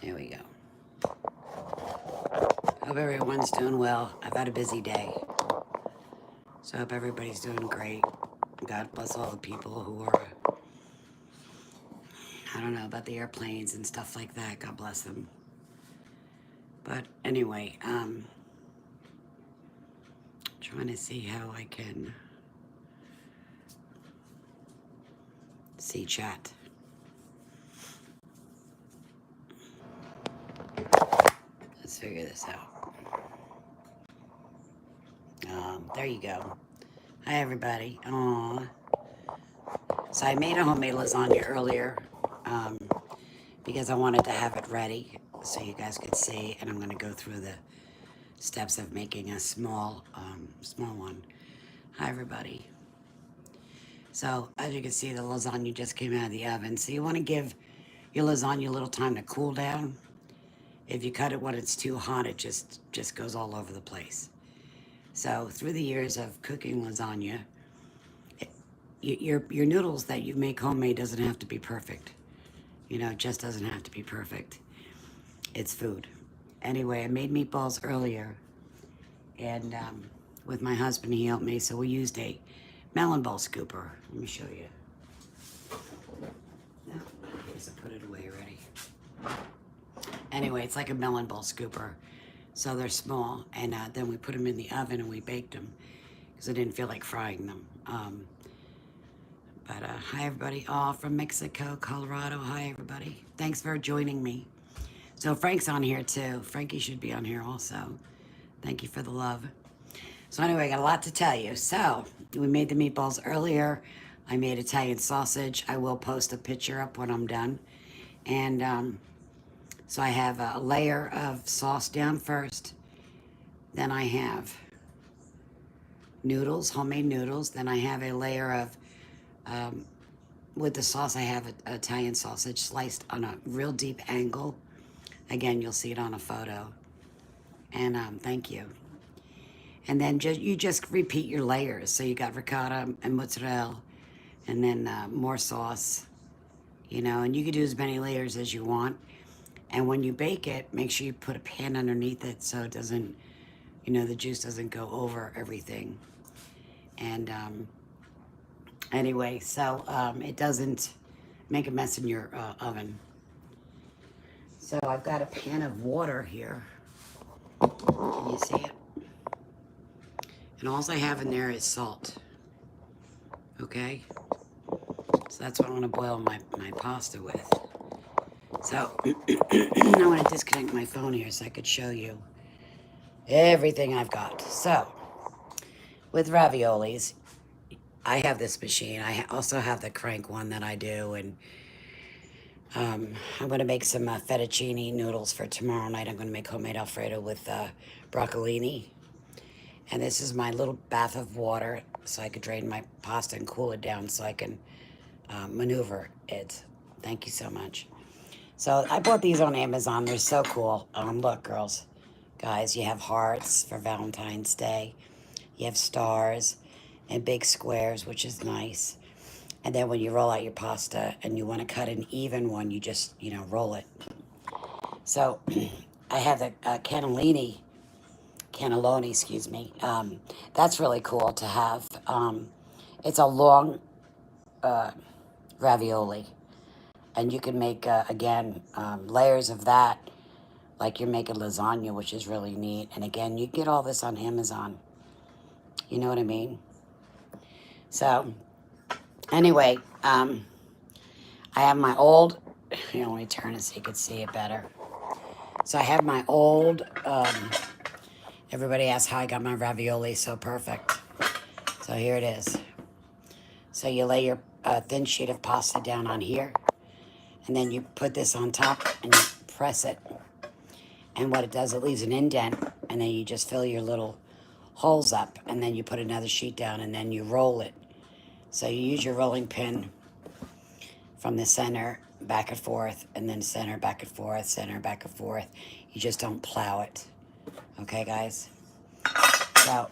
There we go. Hope everyone's doing well. I've had a busy day. So I hope everybody's doing great. God bless all the people who are, I don't know, about the airplanes and stuff like that. God bless them. But anyway, trying to see how I can see chat. Let's figure this out. There you go. Hi, everybody. Aww. So I made a homemade lasagna earlier because I wanted to have it ready so you guys could see. And I'm going to go through the steps of making a small one. Hi, everybody. So as you can see, the lasagna just came out of the oven. So you want to give your lasagna a little time to cool down. If you cut it when it's too hot, it just goes all over the place. So through the years of cooking lasagna, your noodles that you make homemade doesn't have to be perfect. You know, it just doesn't have to be perfect. It's food. Anyway, I made meatballs earlier, and with my husband, he helped me, so we used a melon ball scooper. Let me show you. No, I guess I put it away already. Anyway, it's like a melon ball scooper. So they're small, and then we put them in the oven and we baked them because I didn't feel like frying them. But hi, everybody. All from Mexico, Colorado. Hi, everybody. Thanks for joining me. So Frank's on here, too. Frankie should be on here also. Thank you for the love. So anyway, I got a lot to tell you. So we made the meatballs earlier. I made Italian sausage. I will post a picture up when I'm done. And so I have a layer of sauce down first. Then I have noodles, homemade noodles. Then I have a layer of, with the sauce, I have Italian sausage sliced on a real deep angle. Again, you'll see it on a photo. And thank you. And then you just repeat your layers. So you got ricotta and mozzarella, and then more sauce, you know, and you can do as many layers as you want. And when you bake it, make sure you put a pan underneath it so it doesn't, you know, the juice doesn't go over everything. And anyway, so it doesn't make a mess in your oven. So I've got a pan of water here. Can you see it? And all I have in there is salt. Okay? So that's what I want to boil my pasta with. So I want to disconnect my phone here so I could show you everything I've got. So with raviolis, I have this machine. I also have the crank one that I do. And I'm going to make some fettuccine noodles for tomorrow night. I'm going to make homemade Alfredo with broccolini. And this is my little bath of water so I could drain my pasta and cool it down so I can maneuver it. Thank you so much. So I bought these on Amazon. They're so cool. Look, girls, guys, you have hearts for Valentine's Day. You have stars and big squares, which is nice. And then when you roll out your pasta and you want to cut an even one, you just, you know, roll it. So I have the cannelloni, excuse me. That's really cool to have. It's a long ravioli. And you can make, again, layers of that, like you're making lasagna, which is really neat. And again, you get all this on Amazon. You know what I mean? So, anyway, I have my old, you know, let me turn it so you can see it better. So I have my old, everybody asks how I got my ravioli so perfect. So here it is. So you lay your thin sheet of pasta down on here. And then you put this on top and you press it. And what it does, it leaves an indent. And then you just fill your little holes up. And then you put another sheet down and then you roll it. So you use your rolling pin from the center, back and forth, and then center, back and forth, center, back and forth. You just don't plow it. Okay, guys? So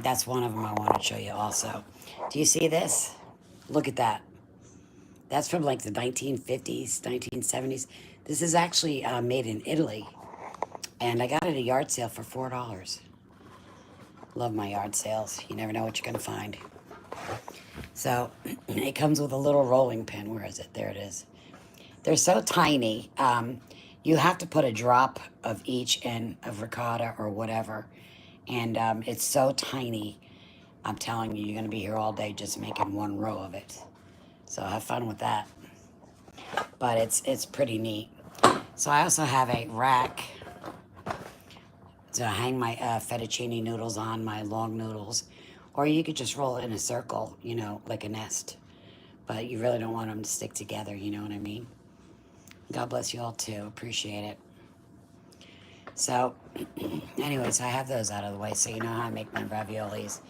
that's one of them I want to show you also. Do you see this? Look at that. That's from like the 1950s, 1970s. This is actually made in Italy, and I got it at a yard sale for $4. Love my yard sales. You never know what you're going to find. So it comes with a little rolling pin. Where is it? There it is. They're so tiny. You have to put a drop of each in of ricotta or whatever. And it's so tiny. I'm telling you, you're going to be here all day just making one row of it. So have fun with that. But it's pretty neat. So I also have a rack to hang my fettuccine noodles on, my long noodles. Or you could just roll it in a circle, you know, like a nest. But you really don't want them to stick together, you know what I mean? God bless you all too. Appreciate it. So, anyways, I have those out of the way so you know how I make my raviolis.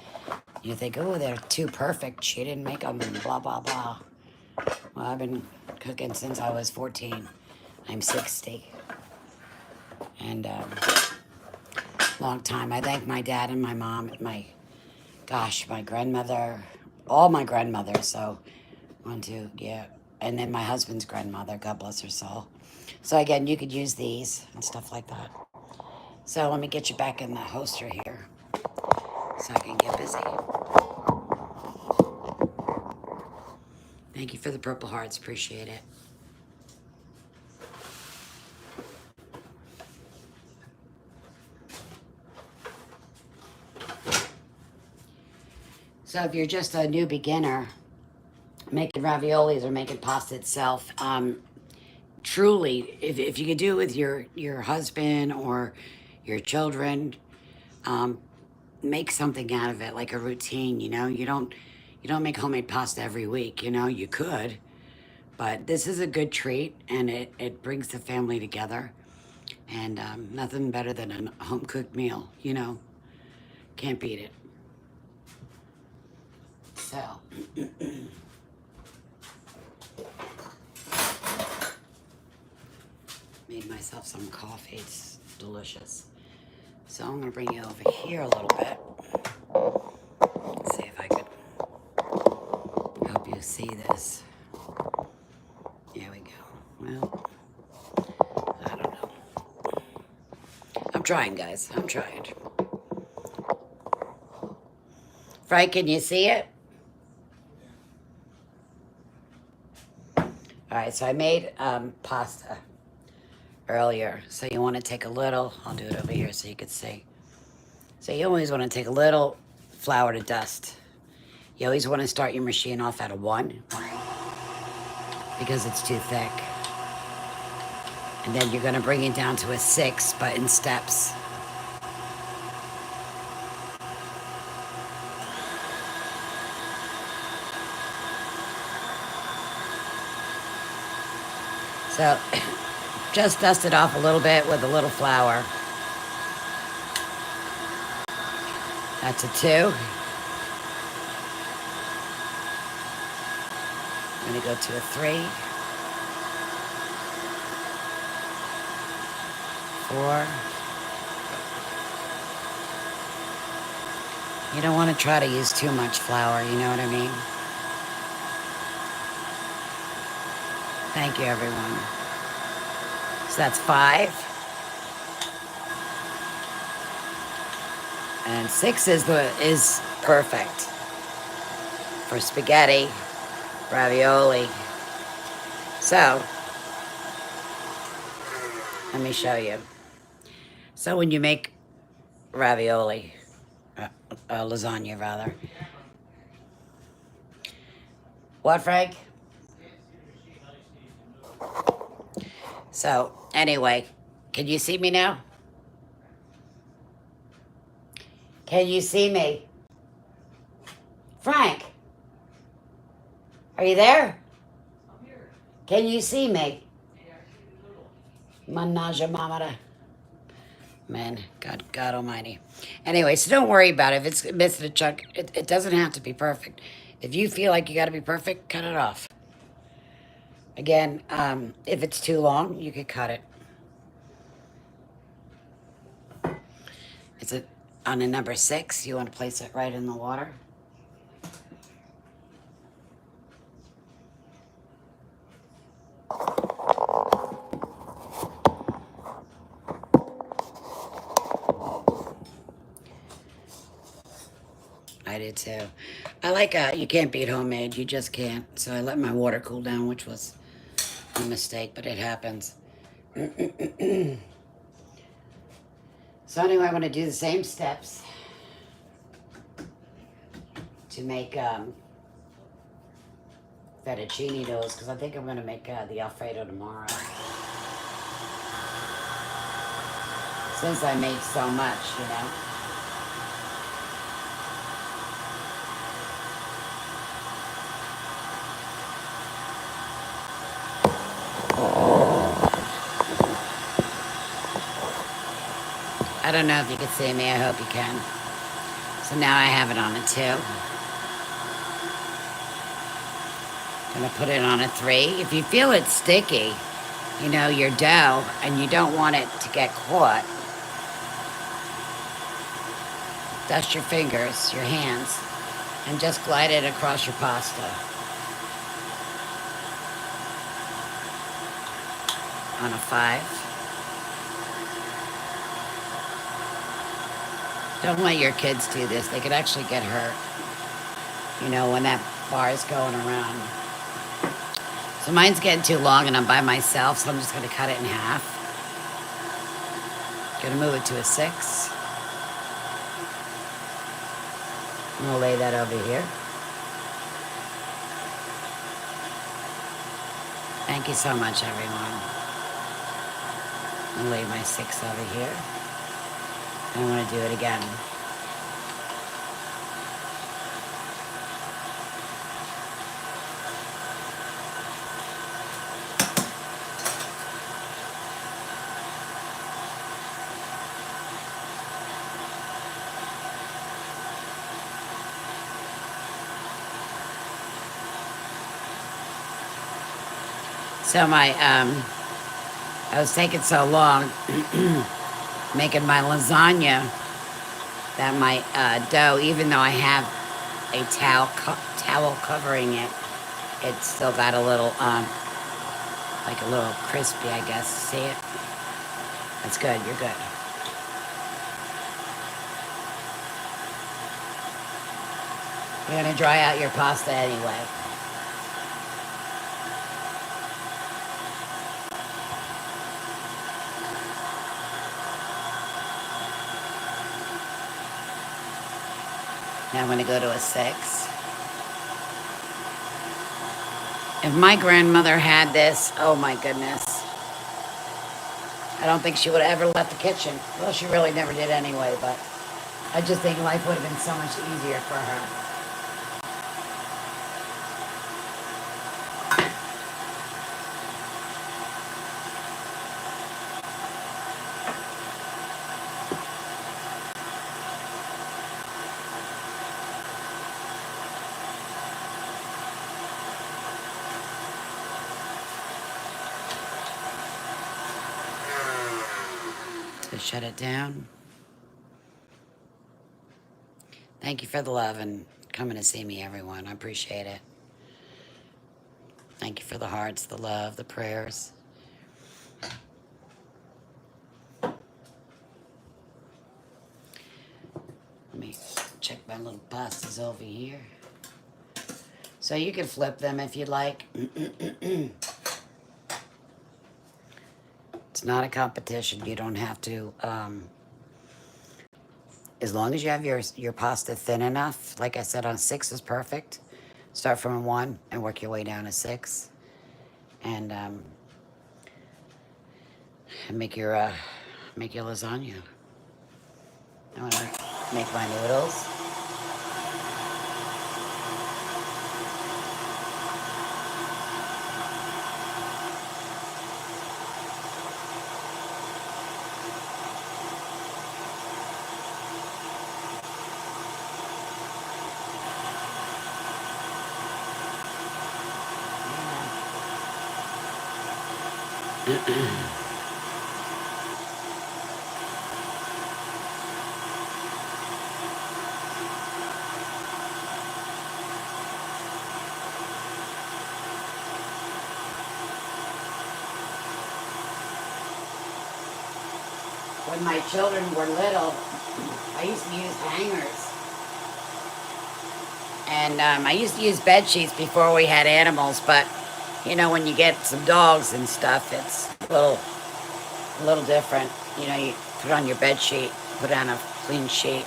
You think, oh, they're too perfect. She didn't make them and blah, blah, blah. Well, I've been cooking since I was 14. I'm 60. And long time. I thank my dad and my mom, my grandmother, all my grandmothers. So, 1, 2, yeah. And then my husband's grandmother, God bless her soul. So again, you could use these and stuff like that. So let me get you back in the holster here so I can get busy. Thank you for the purple hearts. Appreciate it. So if you're just a new beginner making raviolis or making pasta itself, truly, if you could do it with your husband or your children, make something out of it, like a routine. You know, you don't make homemade pasta every week. You know, you could, but this is a good treat, and it brings the family together. And nothing better than a home cooked meal. You know, can't beat it. So. Made myself some coffee. It's delicious. So I'm going to bring you over here a little bit. Let's see if I could help you see this. There we go. Well, I don't know. I'm trying, guys. I'm trying. Frank, can you see it? All right, so I made pasta earlier. So you want to take a little, I'll do it over here so you can see. So you always want to take a little flour to dust. You always want to start your machine off at a 1 because it's too thick. And then you're going to bring it down to a 6, but in steps. So just dust it off a little bit with a little flour. That's a 2. I'm going to go to a 3. 4. You don't want to try to use too much flour, you know what I mean? Thank you, everyone. So that's 5. And 6 is perfect for spaghetti, ravioli. So, let me show you. So when you make ravioli, lasagna rather. What, Frank? So, anyway, can you see me now? Can you see me? Frank? Are you there? I'm here. Can you see me? Manaja mamara. Man, God almighty. Anyway, so don't worry about it. If it's missing a chunk, it doesn't have to be perfect. If you feel like you got to be perfect, cut it off. Again, if it's too long, you could cut it. It's on a number 6. You want to place it right in the water. do too. I like, you can't beat homemade. You just can't. So I let my water cool down, which was a mistake, but it happens. So anyway, I'm going to do the same steps to make fettuccine noodles, because I think I'm going to make the Alfredo tomorrow. Since I make so much, you know. I don't know if you can see me. I hope you can. So now I have it on a 2. Gonna put it on a 3. If you feel it's sticky, you know, your dough, and you don't want it to get caught, dust your fingers, your hands, and just glide it across your pasta. On a 5. Don't let your kids do this. They could actually get hurt, you know, when that bar is going around. So mine's getting too long and I'm by myself, so I'm just gonna cut it in half. Gonna move it to a 6. I'm gonna lay that over here. Thank you so much, everyone. I'm gonna lay my 6 over here. And I'm gonna do it again. So I was taking so long making my lasagna that my dough, even though I have a towel covering it, it's still got a little, like a little crispy, I guess. See it? That's good. You're good. You're gonna dry out your pasta anyway. Now I'm going to go to a 6. If my grandmother had this, oh my goodness. I don't think she would have ever left the kitchen. Well, she really never did anyway, but I just think life would have been so much easier for her. Shut it down. Thank you for the love and coming to see me, everyone. I appreciate it. Thank you for the hearts, the love, the prayers. Let me check my little pastas over here. So you can flip them if you'd like. It's not a competition. You don't have to, as long as you have your pasta thin enough, like I said, on 6 is perfect. Start from a 1 and work your way down to 6. And make your lasagna. I want to make my noodles. When my children were little, I used to use hangers And I used to use bed sheets before we had animals, but you know, when you get some dogs and stuff, it's a little different. You know, you put on your bed sheet, put on a clean sheet.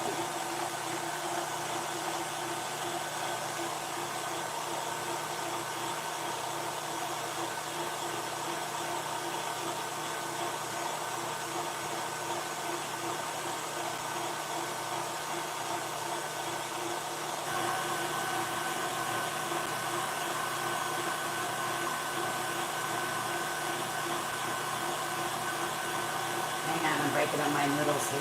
Hang on, I'm breaking on my noodles here.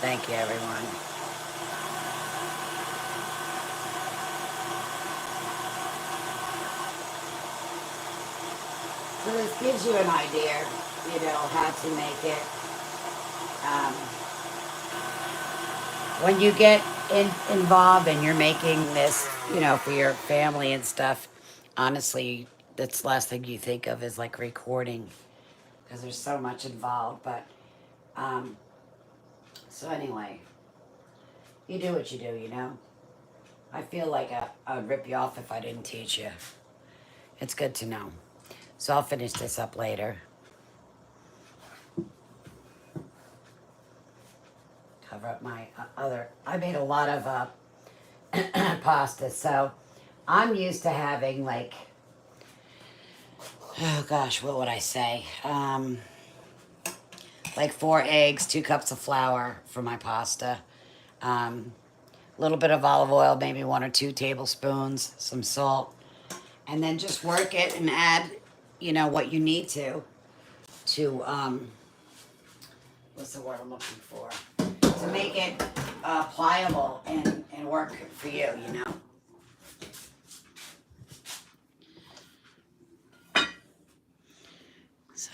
Thank you, everyone. So this gives you an idea, you know, how to make it. Um, when you get involved and you're making this, you know, for your family and stuff, honestly, that's the last thing you think of is like recording because there's so much involved. But um, so anyway, you do what you do, you know. I feel like I would rip you off if I didn't teach you. It's good to know. So I'll finish this up later. Cover up my other. I made a lot of pasta, so I'm used to having like, oh gosh, what would I say? Like 4 eggs, 2 cups of flour for my pasta. A little bit of olive oil, maybe 1 or 2 tablespoons, some salt, and then just work it and add, you know, what you need to what's the word I'm looking for? To make it pliable and work for you, you know. So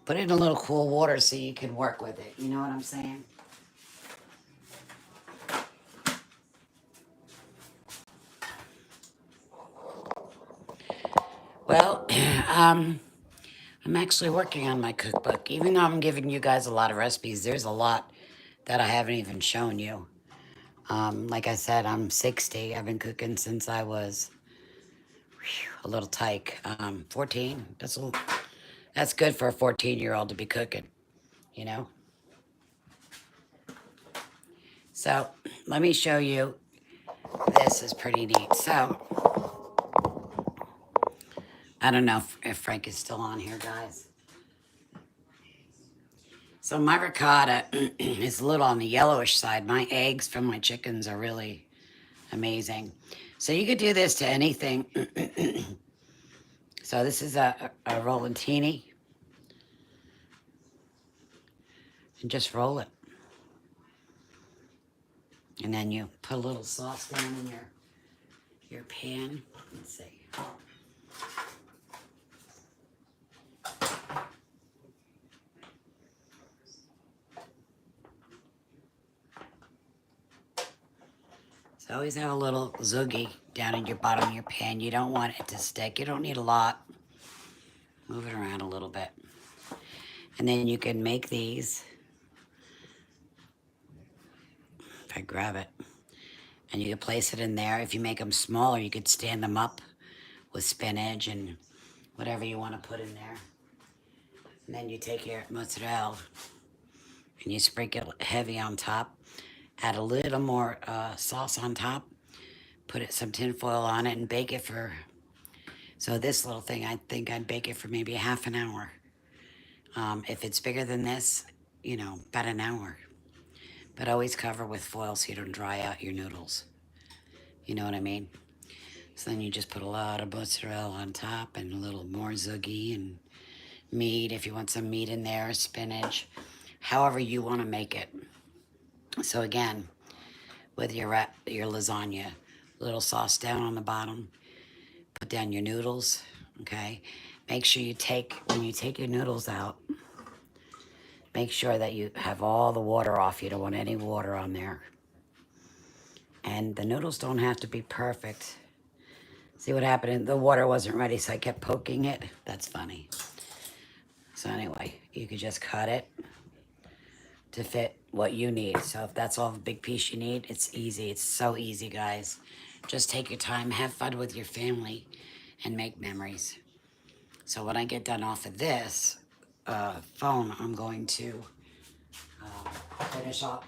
put it in a little cool water so you can work with it. You know what I'm saying? Well, I'm actually working on my cookbook. Even though I'm giving you guys a lot of recipes, there's a lot that I haven't even shown you. Like I said, I'm 60. I've been cooking since I was a little tyke. 14. That's good for a 14-year-old to be cooking, you know? So let me show you. This is pretty neat. So I don't know if Frank is still on here, guys. So my ricotta is a little on the yellowish side. My eggs from my chickens are really amazing. So you could do this to anything. So this is a Rolantini. And just roll it. And then you put a little sauce down in your pan. Let's see. So always have a little zoogie down in your bottom of your pan. You don't want it to stick. You don't need a lot. Move it around a little bit. And then you can make these. If I grab it. And you can place it in there. If you make them smaller, you could stand them up with spinach and whatever you want to put in there. And then you take your mozzarella and you sprinkle it heavy on top. Add a little more sauce on top. Put some tin foil on it and bake it for. So this little thing, I think I'd bake it for maybe a half an hour. If it's bigger than this, you know, about an hour. But always cover with foil so you don't dry out your noodles. You know what I mean? So then you just put a lot of mozzarella on top and a little more zoogie and meat if you want some meat in there, spinach, however you want to make it. So again, with your lasagna, little sauce down on the bottom, put down your noodles, okay? Make sure when you take your noodles out, make sure that you have all the water off. You don't want any water on there. And the noodles don't have to be perfect. See what happened? The water wasn't ready, so I kept poking it. That's funny. So anyway, you could just cut it to fit what you need. So if that's all the big piece you need, it's easy. It's so easy, guys. Just take your time, have fun with your family, and make memories. So when I get done off of this phone, I'm going to finish off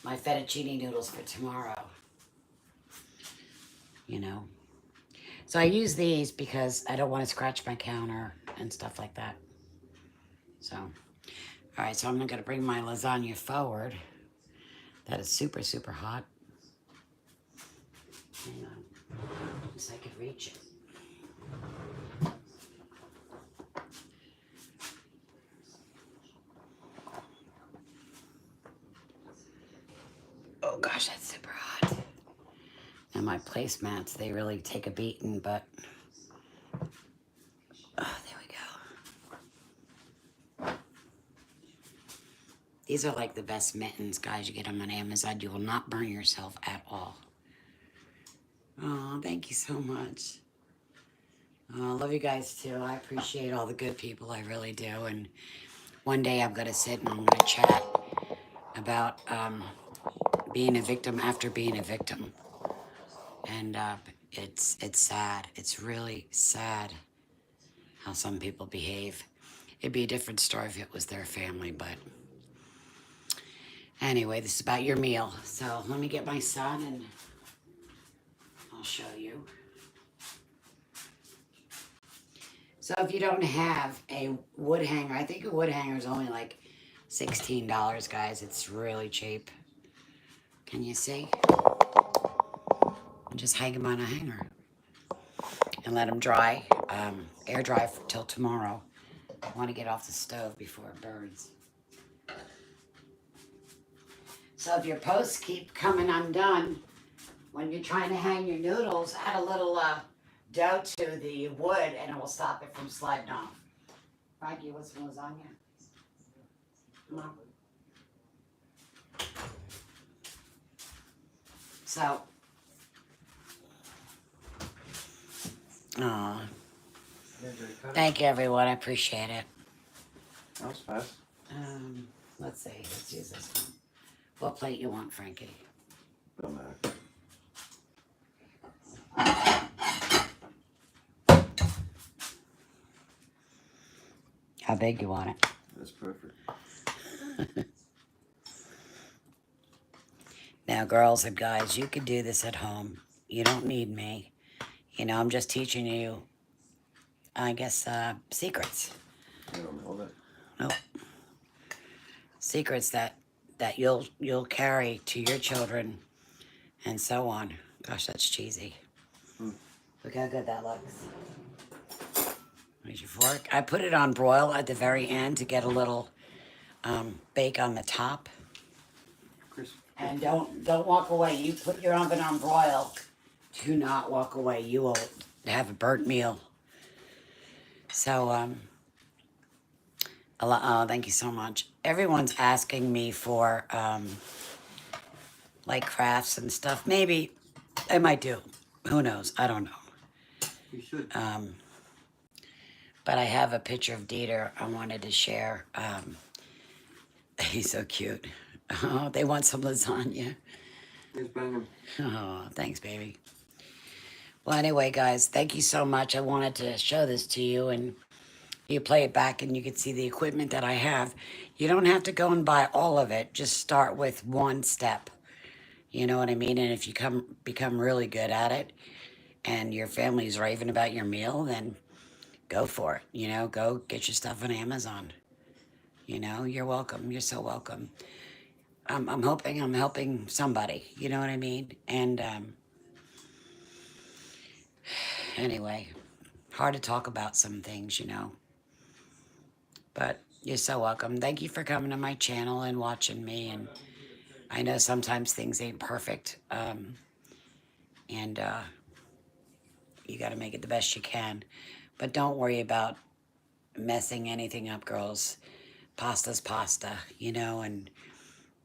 my fettuccine noodles for tomorrow. You know. So I use these because I don't want to scratch my counter and stuff like that. So, all right, so I'm going to bring my lasagna forward. That is super, super hot. Hang on, so I can reach it. Oh gosh, that's super hot. And my placemats, they really take a beating, but oh, there we go. These are like the best mittens, guys. You get them on Amazon. You will not burn yourself at all. Oh, thank you so much. I love you guys too. I appreciate all the good people. I really do. And one day I'm going to sit and I'm going to chat about being a victim after being a victim. And it's sad. It's really sad how some people behave. It'd be a different story if it was their family, but anyway, this is about your meal. So let me get my son and I'll show you. So if you don't have a wood hanger, I think a wood hanger is only like $16, guys. It's really cheap. Can you see? And just hang them on a hanger and let them dry, air dry till tomorrow. I want to get off the stove before it burns. So if your posts keep coming undone, when you're trying to hang your noodles, add a little dough to the wood and it will stop it from sliding off. Frankie, what's some lasagna? Come on. So, thank you everyone, I appreciate it. That was fast. Let's see, let's use this one. What plate you want, Frankie? Don't matter. How big you want it? That's perfect. Now, girls and guys, you can do this at home. You don't need me. You know, I'm just teaching you, I guess, secrets. I don't know that. Nope. Secrets that you'll carry to your children and so on. Gosh, that's cheesy. Look how good that looks. Here's your fork. I put it on broil at the very end to get a little bake on the top. Crisp. And don't walk away. You put your oven on broil. Do not walk away. You will have a burnt meal. So, thank you so much. Everyone's asking me for like crafts and stuff. Maybe I might do. Who knows? I don't know. You should. But I have a picture of Dieter I wanted to share. He's so cute. Oh, they want some lasagna. Let's bang him. Oh, thanks, baby. Well, anyway, guys, thank you so much. I wanted to show this to you, and you play it back, and you can see the equipment that I have. You don't have to go and buy all of it. Just start with one step. You know what I mean? And if you become really good at it, and your family's raving about your meal, then go for it. You know, go get your stuff on Amazon. You know, you're welcome. You're so welcome. I'm hoping I'm helping somebody. You know what I mean? And anyway, hard to talk about some things, you know. But you're so welcome. Thank you for coming to my channel and watching me. And I know sometimes things ain't perfect. And you got to make it the best you can. But don't worry about messing anything up, girls. Pasta's pasta, you know. And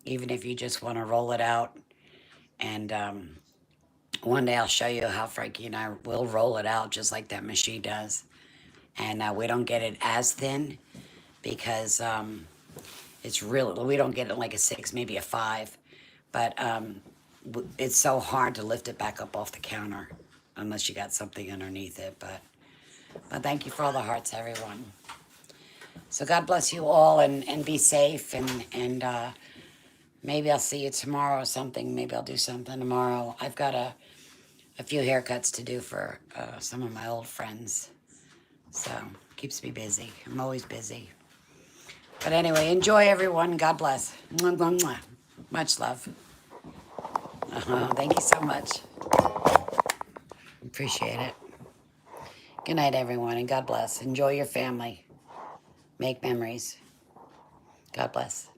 even if you just want to roll it out. And one day I'll show you how Frankie and I will roll it out just like that machine does. And we don't get it as thin because it's real. We don't get it like a 6, maybe a 5. But it's so hard to lift it back up off the counter unless you got something underneath it. But thank you for all the hearts, everyone. So God bless you all and be safe. And maybe I'll see you tomorrow or something. Maybe I'll do something tomorrow. I've got a few haircuts to do for some of my old friends. So keeps me busy. I'm always busy. But anyway, enjoy everyone. God bless. Mwah, mwah, mwah. Much love. Thank you so much. Appreciate it. Good night, everyone, and God bless. Enjoy your family. Make memories. God bless.